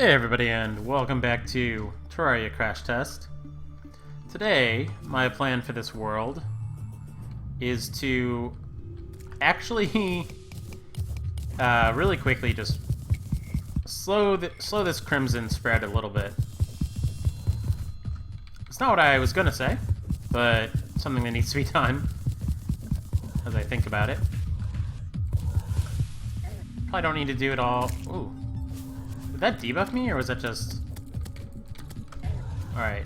Hey everybody, and welcome back to Terraria Crashtest. Today, my plan for this world is to actually really quickly just slow this crimson spread a little bit. It's not what I was gonna say, but something that needs to be done as I think about it. Probably don't need to do it all. Ooh. Did that debuff me, or was that just... Alright.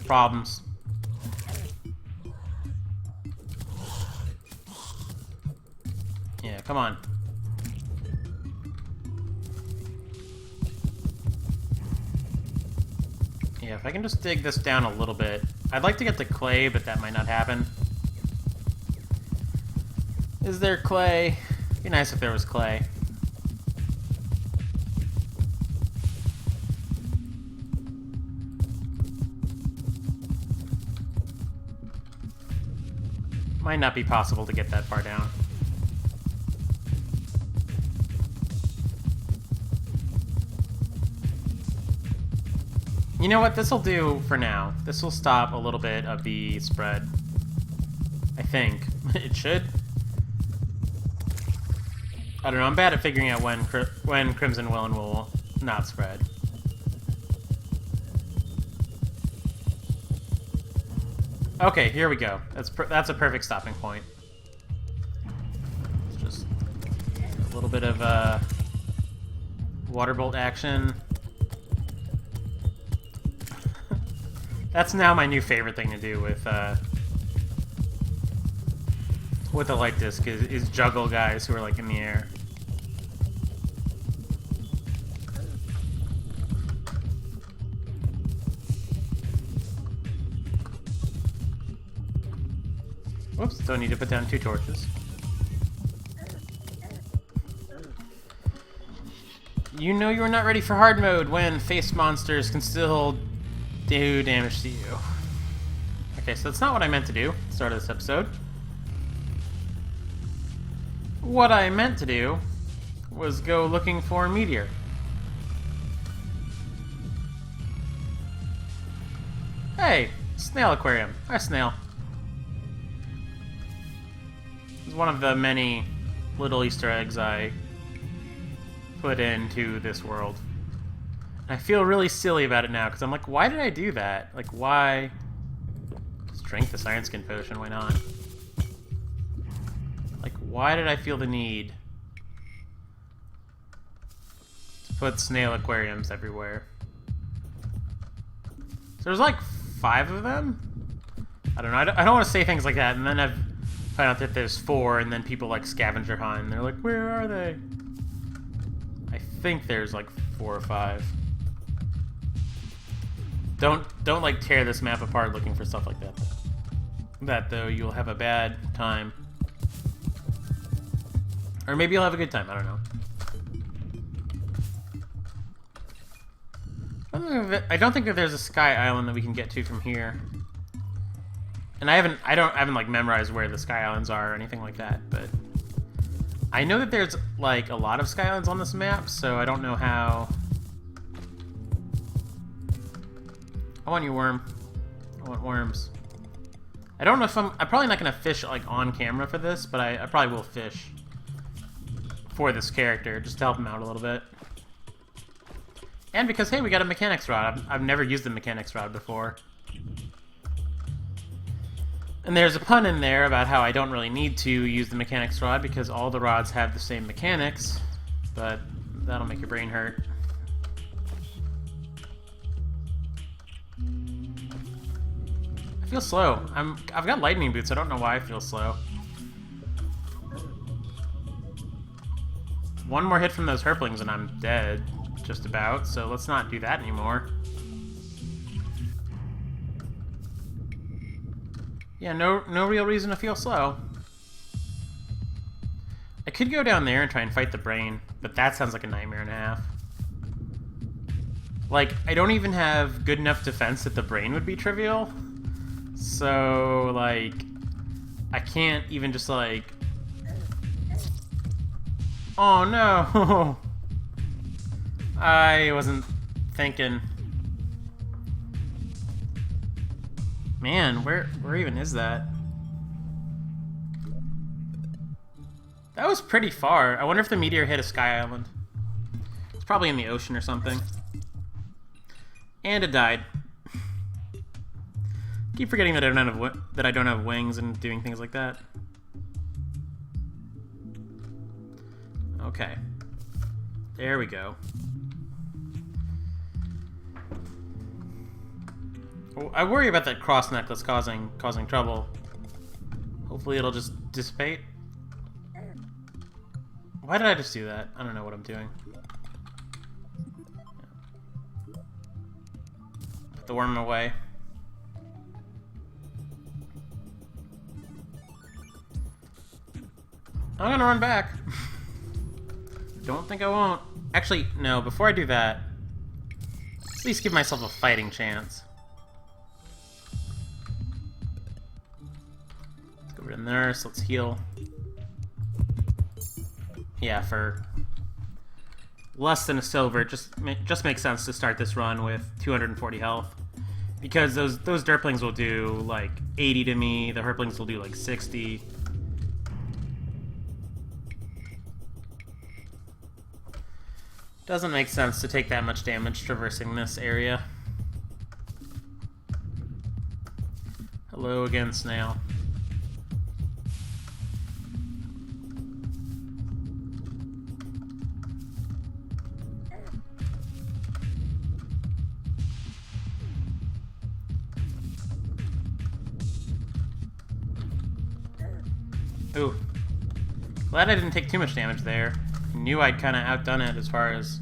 Problems. Yeah, come on. Yeah, if I can just dig this down a little bit. I'd like to get the clay, but that might not happen. Is there clay? It'd be nice if there was clay. Might not be possible to get that far down. You know what? This'll do for now. This will stop a little bit of the spread. I think. It should. I don't know. I'm bad at figuring out when Crimson will and will not spread. Okay, here we go. That's a perfect stopping point. Just a little bit of water bolt action. That's now my new favorite thing to do with a light disc is juggle guys who are like in the air. Whoops, don't need to put down 2 torches. You know you're not ready for hard mode when face monsters can still do damage to you. Okay, so that's not what I meant to do at the start of this episode. What I meant to do was go looking for a meteor. Hey, snail aquarium. Hi, snail. It's one of the many little Easter eggs I put into this world. And I feel really silly about it now, because I'm like, why did I do that? Like, why? Just drink this Iron Skin potion, why not? Like, why did I feel the need to put snail aquariums everywhere? So there's like 5 of them? I don't know, I don't want to say things like that, and then I've found out that there's 4, and then people like scavenger hunt, and they're like, where are they? I think there's like 4 or 5. Don't like tear this map apart looking for stuff like that. That though, you'll have a bad time. Or maybe you'll have a good time, I don't know. I don't think that there's a sky island that we can get to from here. And I haven't like memorized where the sky islands are or anything like that, but I know that there's like a lot of sky islands on this map, so I don't know how. I want you, worm. I want worms. I don't know if I'm probably not gonna fish like on camera for this, but I probably will fish for this character just to help him out a little bit. And because hey, we got a mechanics rod. I've never used the mechanics rod before. And there's a pun in there about how I don't really need to use the mechanics rod because all the rods have the same mechanics, but that'll make your brain hurt. I feel slow. I've got lightning boots. I don't know why I feel slow. One more hit from those herplings and I'm dead, just about. So let's not do that anymore. Yeah, no real reason to feel slow. I could go down there and try and fight the brain, but that sounds like a nightmare and a half. Like, I don't even have good enough defense that the brain would be trivial. So, like, I can't even just, like... Oh, no! I wasn't thinking. Man, where even is that? That was pretty far. I wonder if the meteor hit a sky island. It's probably in the ocean or something. And it died. Keep forgetting that I don't have wings and doing things like that. Okay. There we go. Oh, I worry about that cross necklace causing trouble. Hopefully it'll just dissipate. Why did I just do that? I don't know what I'm doing. Put the worm away. I'm gonna run back. Don't think I won't. Actually, no, before I do that, at least give myself a fighting chance. Let's go over to Nurse, let's heal. Yeah, for less than a silver, it just makes sense to start this run with 240 health. Because those derplings will do like 80 to me, the herplings will do like 60. Doesn't make sense to take that much damage traversing this area. Hello again, Snail. Ooh. Glad I didn't take too much damage there. Knew I'd kind of outdone it as far as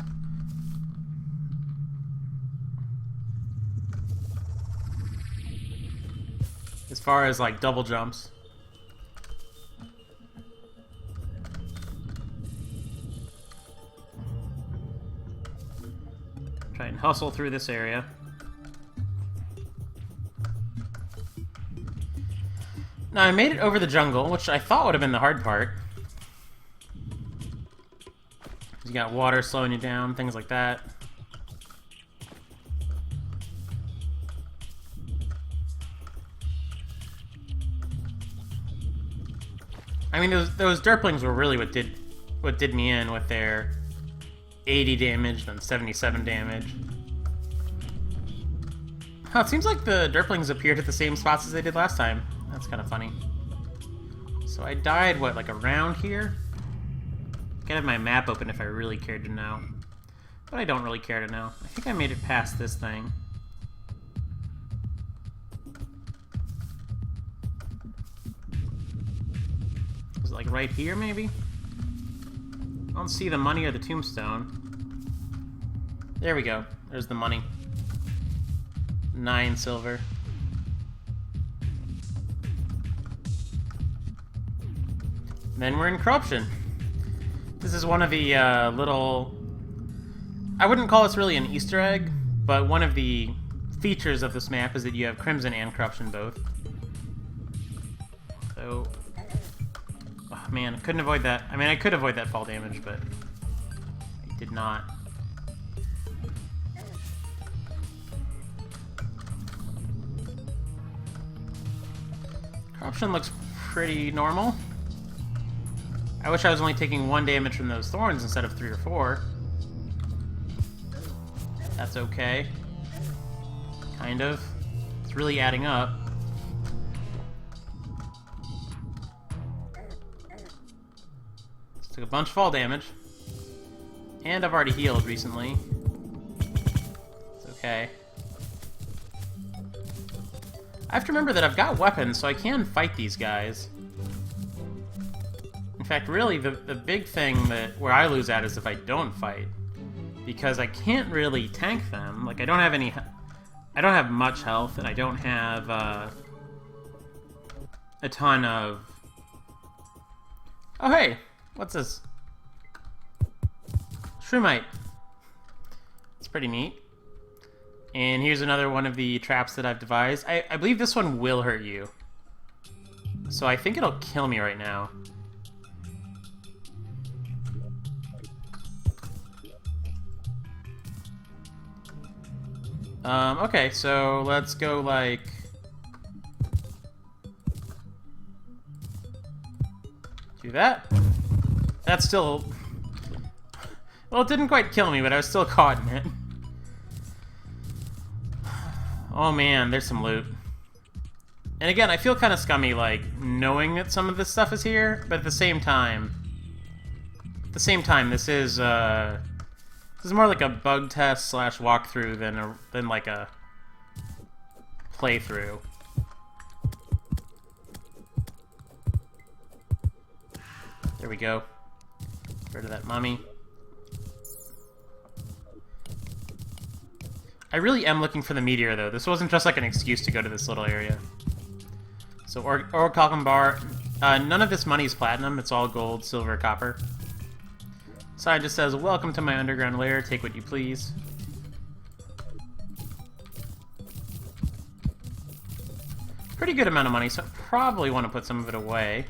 like double jumps. Try and hustle through this area. Now I made it over the jungle, which I thought would have been the hard part. You got water slowing you down, things like that. I mean, those derplings were really what did me in with their 80 damage, then 77 damage. Huh, it seems like the derplings appeared at the same spots as they did last time. That's kind of funny. So I died, what, like around here? I could have my map open if I really cared to know. But I don't really care to know. I think I made it past this thing. Was it like right here, maybe? I don't see the money or the tombstone. There we go. There's the money. 9 silver. Then we're in Corruption. This is one of the little... I wouldn't call this really an Easter egg, but one of the features of this map is that you have Crimson and Corruption both. So... oh man, I couldn't avoid that. I mean, I could avoid that fall damage, but I did not. Corruption looks pretty normal. I wish I was only taking 1 damage from those thorns instead of 3 or 4. That's okay. Kind of. It's really adding up. Just took a bunch of fall damage. And I've already healed recently. It's okay. I have to remember that I've got weapons, so I can fight these guys. In fact, really, the big thing where I lose at is if I don't fight. Because I can't really tank them. Like, I don't have much health, and I don't have a ton of... oh, hey! What's this? Shroomite. It's pretty neat. And here's another one of the traps that I've devised. I believe this one will hurt you. So I think it'll kill me right now. Okay, so let's go, like... do that. That's still... well, it didn't quite kill me, but I was still caught in it. Oh man, there's some loot. And again, I feel kind of scummy, like, knowing that some of this stuff is here, but at the same time... this is more like a bug test slash walkthrough than like a playthrough. There we go. Get rid of that mummy. I really am looking for the meteor, though. This wasn't just like an excuse to go to this little area. So, orichalcum bar. None of this money is platinum. It's all gold, silver, copper. Sign just says, "Welcome to my underground lair. Take what you please." Pretty good amount of money, so I probably want to put some of it away.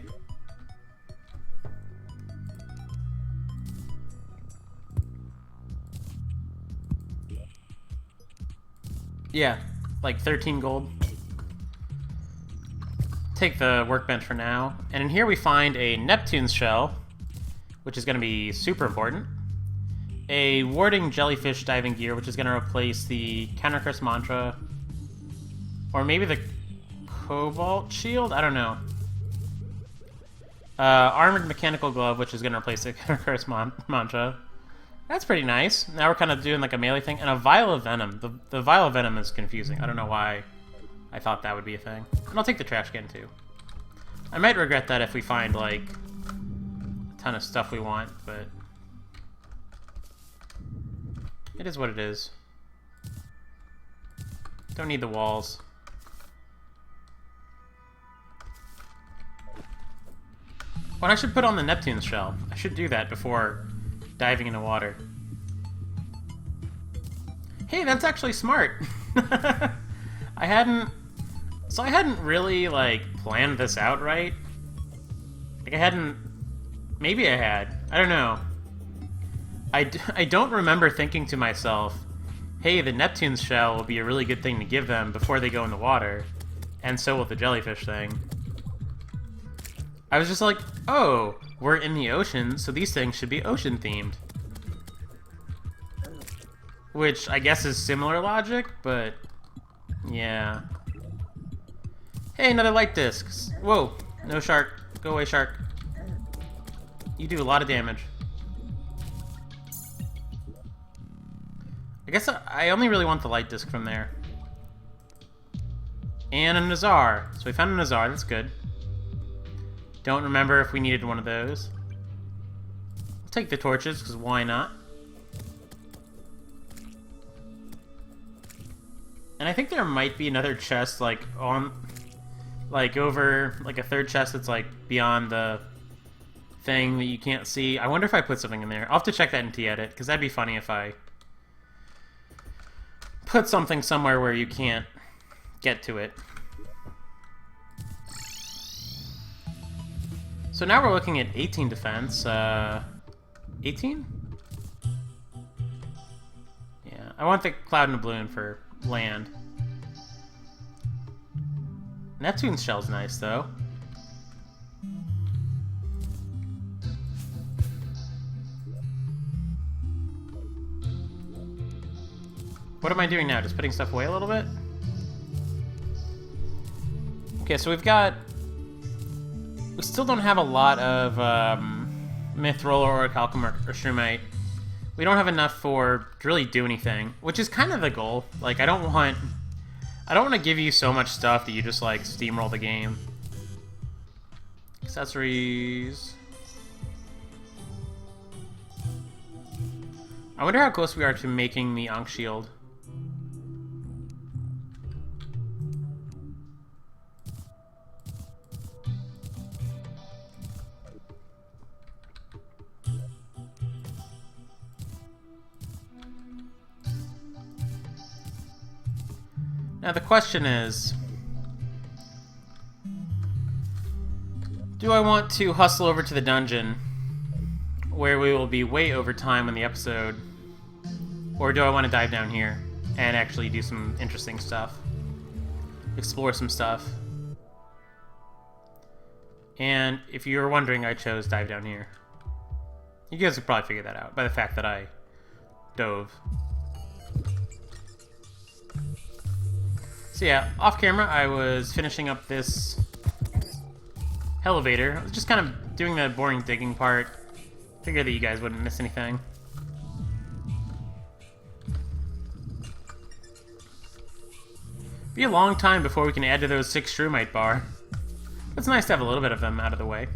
Yeah, like 13 gold. Take the workbench for now. And in here we find a Neptune's shell, which is going to be super important. A warding jellyfish diving gear, which is going to replace the counter curse mantra. Or maybe the cobalt shield? I don't know. Armored mechanical glove, which is going to replace the counter curse mantra. That's pretty nice. Now we're kind of doing like a melee thing. And a vial of venom. The vial of venom is confusing. I don't know why I thought that would be a thing. And I'll take the trash can too. I might regret that if we find like a ton of stuff we want, but it is what it is. Don't need the walls. Well, I should put on the Neptune's shell. I should do that before diving into water. Hey, that's actually smart. I hadn't really, like, planned this out right. Like, maybe I had. I don't know. I don't remember thinking to myself, hey, the Neptune's shell will be a really good thing to give them before they go in the water, and so will the jellyfish thing. I was just like, oh, we're in the ocean, so these things should be ocean-themed. Which I guess is similar logic, but yeah. Hey, another light disc. Whoa, no shark. Go away, shark. You do a lot of damage. I guess I only really want the light disc from there. And a Nazar. So we found a Nazar, that's good. Don't remember if we needed one of those. I'll take the torches, because why not? And I think there might be another chest, like, over, like, a third chest that's, like, beyond the thing that you can't see. I wonder if I put something in there. I'll have to check that in T-Edit, because that'd be funny if I put something somewhere where you can't get to it. So now we're looking at 18 defense. 18? Yeah, I want the cloud and balloon for land. Neptune's shell's nice, though. What am I doing now? Just putting stuff away a little bit? Okay, so we still don't have a lot of Mithril or Orichalcum or Shroomite. We don't have enough to really do anything, which is kind of the goal. Like, I don't want to give you so much stuff that you just, like, steamroll the game. Accessories. I wonder how close we are to making the Ankh Shield. Now the question is, do I want to hustle over to the dungeon, where we will be way over time in the episode, or do I want to dive down here? and actually do some interesting stuff. Explore some stuff. And if you were wondering, I chose dive down here. You guys could probably figure that out by the fact that I dove. So yeah, off camera, I was finishing up this elevator. I was just kind of doing the boring digging part. Figured that you guys wouldn't miss anything. Be a long time before we can add to those 6 Shroomite bar. It's nice to have a little bit of them out of the way.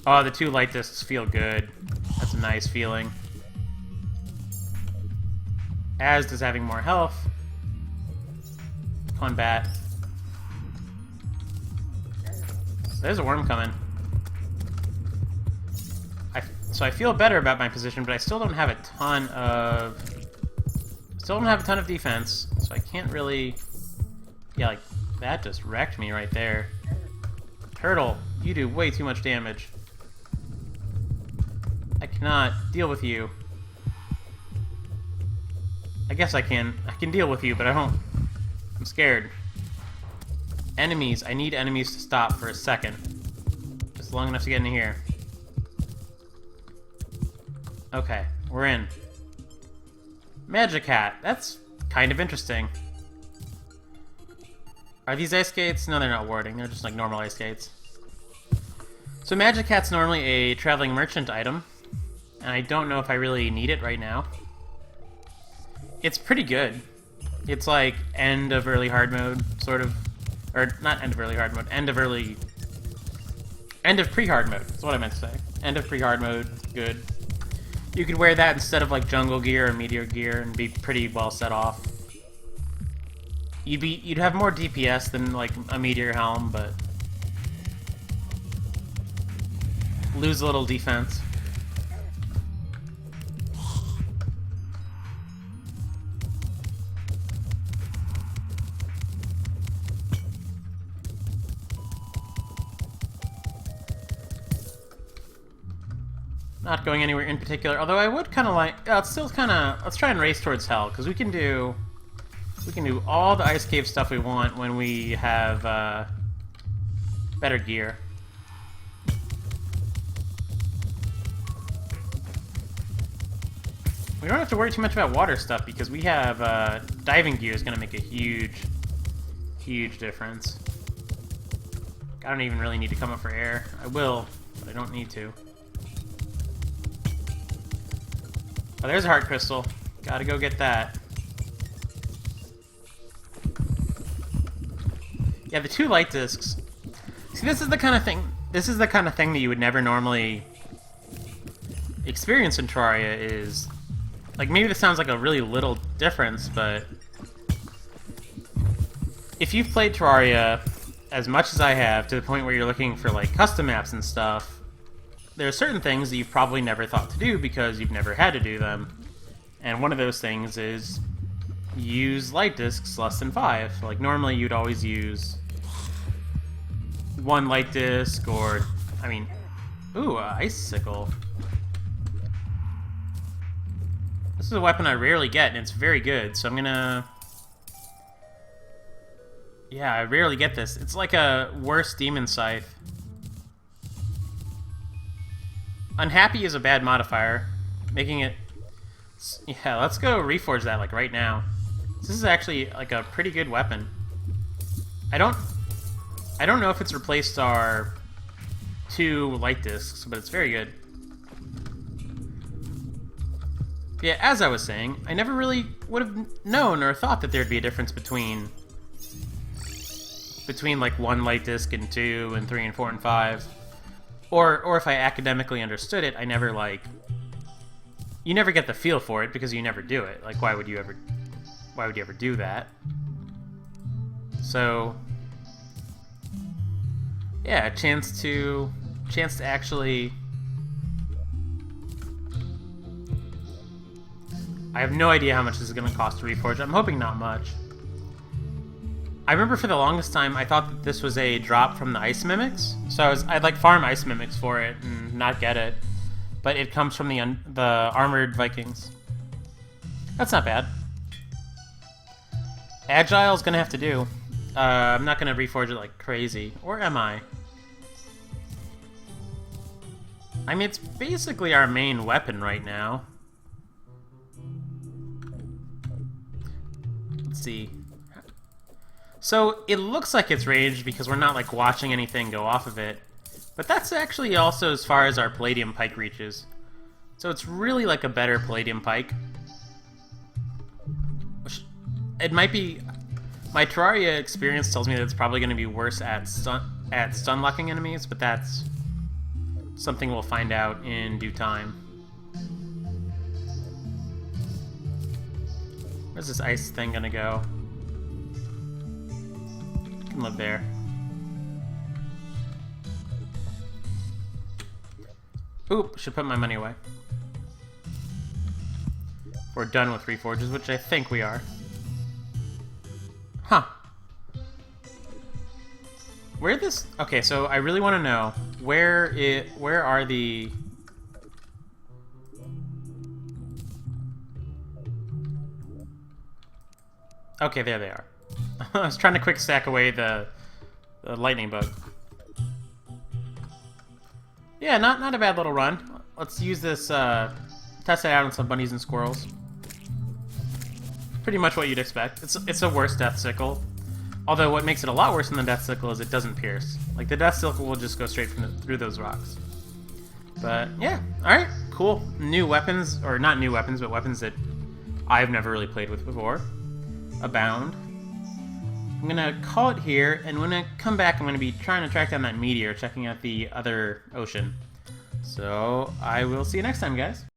Oh, the 2 light discs feel good. That's a nice feeling. As does having more health. Come on, bat. There's a worm coming. So I feel better about my position, but I still don't have a ton of... defense, so I can't really... Yeah, like, that just wrecked me right there. Turtle, you do way too much damage. I cannot deal with you. I guess I can. I can deal with you, but I don't... I'm scared. Enemies. I need enemies to stop for a second. Just long enough to get in here. Okay, we're in. Magic Hat. That's kind of interesting. Are these ice skates? No, they're not warding. They're just like normal ice skates. So Magic Hat's normally a traveling merchant item, and I don't know if I really need it right now. It's pretty good. It's like end of early hard mode, sort of. Or not end of early hard mode, end of pre-hard mode. That's what I meant to say. End of pre-hard mode, good. You could wear that instead of like jungle gear or meteor gear and be pretty well set off. You'd have more DPS than like a meteor helm, but lose a little defense. Not going anywhere in particular, although I would kind of like... it's still kind of... Let's try and race towards hell, because we can do all the ice cave stuff we want when we have better gear. We don't have to worry too much about water stuff, because we have diving gear is going to make a huge difference. I don't even really need to come up for air. I will, but I don't need to. Oh, there's a heart crystal. Gotta go get that. Yeah, the 2 light discs. See, this is the kind of thing that you would never normally experience in Terraria. Is like, maybe this sounds like a really little difference, but if you've played Terraria as much as I have, to the point where you're looking for like custom maps and stuff, there are certain things that you've probably never thought to do because you've never had to do them. And one of those things is use light discs less than 5. Like, normally you'd always use 1 light disc, or, I mean, ooh, icicle. This is a weapon I rarely get, and it's very good, so I'm gonna... Yeah, I rarely get this. It's like a worse demon scythe. Unhappy is a bad modifier, making it... Yeah, let's go reforge that, like, right now. This is actually, like, a pretty good weapon. I don't know if it's replaced our 2 light discs, but it's very good. Yeah, as I was saying, I never really would have known or thought that there'd be a difference between like 1 light disc and 2 and 3 and 4 and 5. Or if I academically understood it, I never, like... You never get the feel for it because you never do it. Like, why would you ever do that? So... Yeah, a chance to actually... I have no idea how much this is going to cost to reforge. I'm hoping not much. I remember for the longest time, I thought that this was a drop from the ice mimics. So I'd like farm ice mimics for it and not get it. but it comes from the armored Vikings. That's not bad. Agile's gonna have to do. I'm not gonna reforge it like crazy, or am I? I mean, it's basically our main weapon right now. Let's see. So it looks like it's ranged because we're not like watching anything go off of it, but that's actually also as far as our Palladium Pike reaches. So it's really like a better Palladium Pike. It might be... My Terraria experience tells me that it's probably going to be worse at stun locking enemies, but that's something we'll find out in due time. Where's this ice thing going to go? It can live there. Oop, should put my money away. We're done with reforges, which I think we are. Huh. Where this... Okay, so I really want to know where are the... Okay, there they are. I was trying to quick stack away the lightning bug. Yeah, not a bad little run. Let's use this, test it out on some bunnies and squirrels. Pretty much what you'd expect. It's a worse Death Sickle. Although what makes it a lot worse than the Death Sickle is it doesn't pierce. Like, the Death Sickle will just go straight through those rocks. But, yeah. Alright, cool. New weapons, or not new weapons, but weapons that I've never really played with before. Abound. I'm gonna call it here, and when I come back, I'm gonna be trying to track down that meteor, checking out the other ocean. So, I will see you next time, guys.